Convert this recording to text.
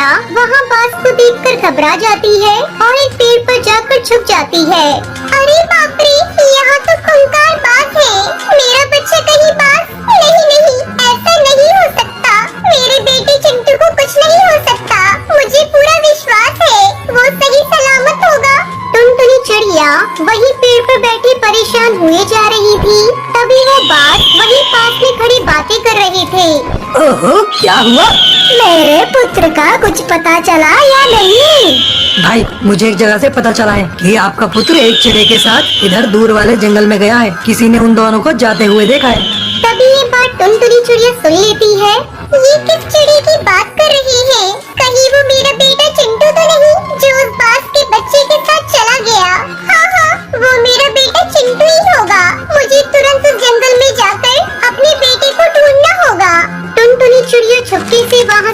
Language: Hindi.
चिड़िया वहाँ बाज को देखकर घबरा जाती है और एक पेड़ पर जाकर छुप जाती है। अरे बाप रे, यहाँ तो खूंखार बाज है। मेरा बच्चा कहीं बाज? नहीं, ऐसा नहीं हो सकता। मेरे बेटे चिंटू को कुछ नहीं हो सकता। मुझे पूरा विश्वास है वो सही सलामत होगा। टुनटुनी चिड़िया वही पेड़ पर बैठी परेशान हुए जा रही थी। तभी वो बाज वही पास में खड़ी बातें कर रहे थे। ओहो, क्या हुआ? मेरे पुत्र का कुछ पता चला या नहीं? भाई, मुझे एक जगह से पता चला है कि आपका पुत्र एक चिड़े के साथ इधर दूर वाले जंगल में गया है। किसी ने उन दोनों को जाते हुए देखा है। तभी ये बात टुनटुनी चिड़िया सुन लेती है। ये किस चिड़े की बात